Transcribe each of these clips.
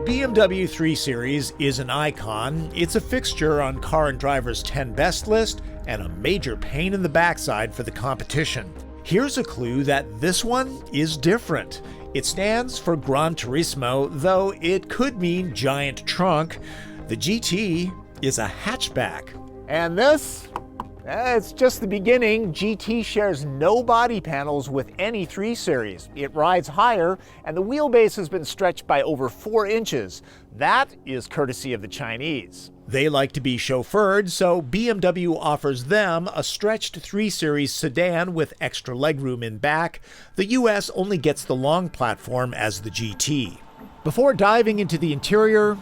BMW 3 Series is an icon. It's a fixture on Car and Driver's 10 Best list and a major pain in the backside for the competition. Here's a clue that this one is different. It stands for Gran Turismo, though it could mean giant trunk. The GT is a hatchback. And this? It's just the beginning. GT shares no body panels with any 3 Series. It rides higher, and the wheelbase has been stretched by over 4 inches. That is courtesy of the Chinese. They like to be chauffeured, so BMW offers them a stretched 3 Series sedan with extra legroom in back. The US only gets the long platform as the GT. Before diving into the interior,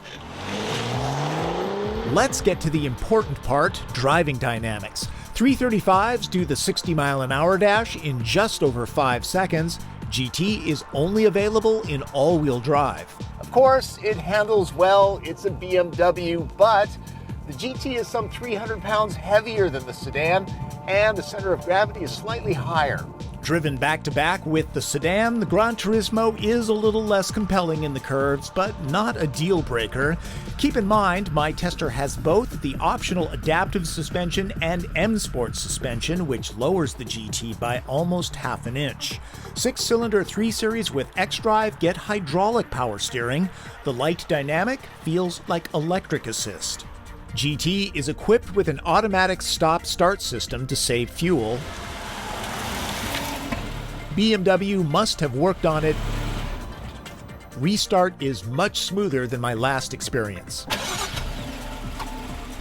let's get to the important part, driving dynamics. 335s do the 60-mile-an-hour dash in just over 5 seconds. GT is only available in all-wheel drive. Of course, it handles well. It's a BMW, but the GT is some 300 pounds heavier than the sedan, and the center of gravity is slightly higher. Driven back-to-back with the sedan, the Gran Turismo is a little less compelling in the curves, but not a deal breaker. Keep in mind, my tester has both the optional adaptive suspension and M Sport suspension, which lowers the GT by almost half an inch. 6-cylinder 3 Series with xDrive get hydraulic power steering. The light dynamic feels like electric assist. GT is equipped with an automatic stop-start system to save fuel. BMW must have worked on it. Restart is much smoother than my last experience.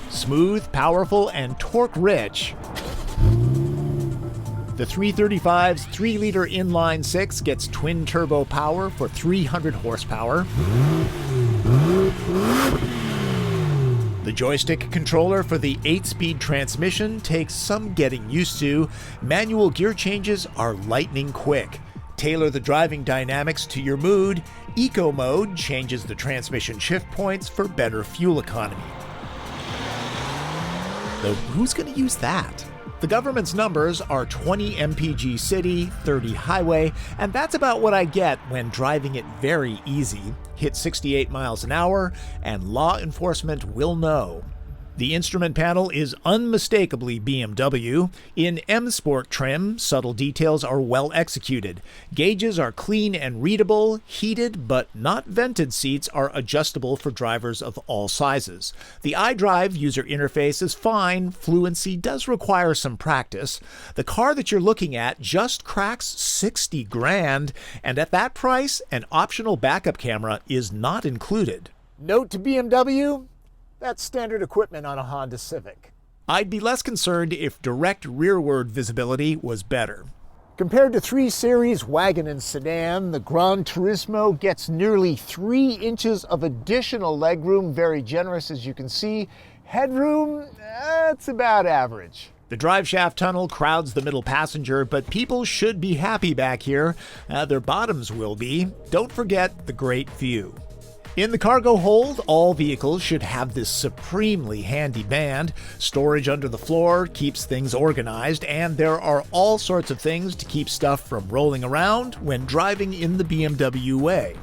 Smooth, powerful, and torque-rich. The 335's 3-liter inline-6 gets twin-turbo power for 300 horsepower. The joystick controller for the 8-speed transmission takes some getting used to. Manual gear changes are lightning quick. Tailor the driving dynamics to your mood. Eco mode changes the transmission shift points for better fuel economy. Though who's going to use that? The government's numbers are 20 mpg city, 30 highway, and that's about what I get when driving it very easy. Hit 68 miles an hour, and law enforcement will know. The instrument panel is unmistakably BMW. In M Sport trim, subtle details are well executed. Gauges are clean and readable. Heated but not vented seats are adjustable for drivers of all sizes. The iDrive user interface is fine. Fluency does require some practice. The car that you're looking at just cracks 60 grand, and at that price, an optional backup camera is not included. Note to BMW, that's standard equipment on a Honda Civic. I'd be less concerned if direct rearward visibility was better. Compared to 3 Series wagon and sedan, the Gran Turismo gets nearly 3 inches of additional legroom, very generous as you can see. Headroom, it's about average. The driveshaft tunnel crowds the middle passenger, but people should be happy back here. Their bottoms will be. Don't forget the great view. In the cargo hold, all vehicles should have this supremely handy band. Storage under the floor keeps things organized, and there are all sorts of things to keep stuff from rolling around when driving in the BMW way.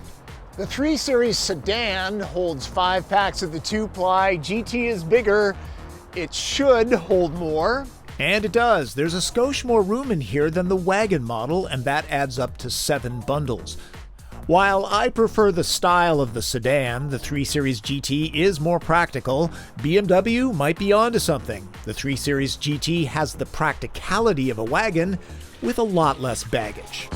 The 3 Series sedan holds 5 packs of the 2-ply. GT is bigger. It should hold more. And it does. There's a skosh more room in here than the wagon model, and that adds up to 7 bundles. While I prefer the style of the sedan, the 3 Series GT is more practical. BMW might be onto something. The 3 Series GT has the practicality of a wagon with a lot less baggage.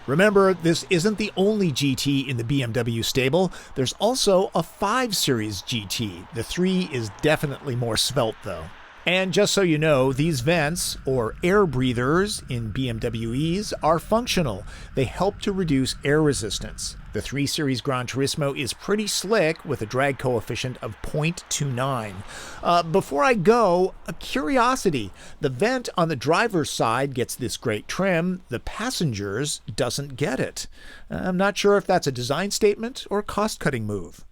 Remember, this isn't the only GT in the BMW stable. There's also a 5 Series GT. The 3 is definitely more svelte, though. And just so you know, these vents, or air breathers in BMWs, are functional. They help to reduce air resistance. The 3 Series Gran Turismo is pretty slick with a drag coefficient of 0.29. Before I go, a curiosity. The vent on the driver's side gets this great trim. The passenger's doesn't get it. I'm not sure if that's a design statement or cost-cutting move.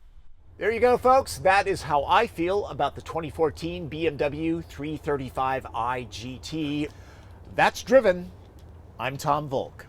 There you go, folks. That is how I feel about the 2014 BMW 335i GT. That's driven. I'm Tom Volk.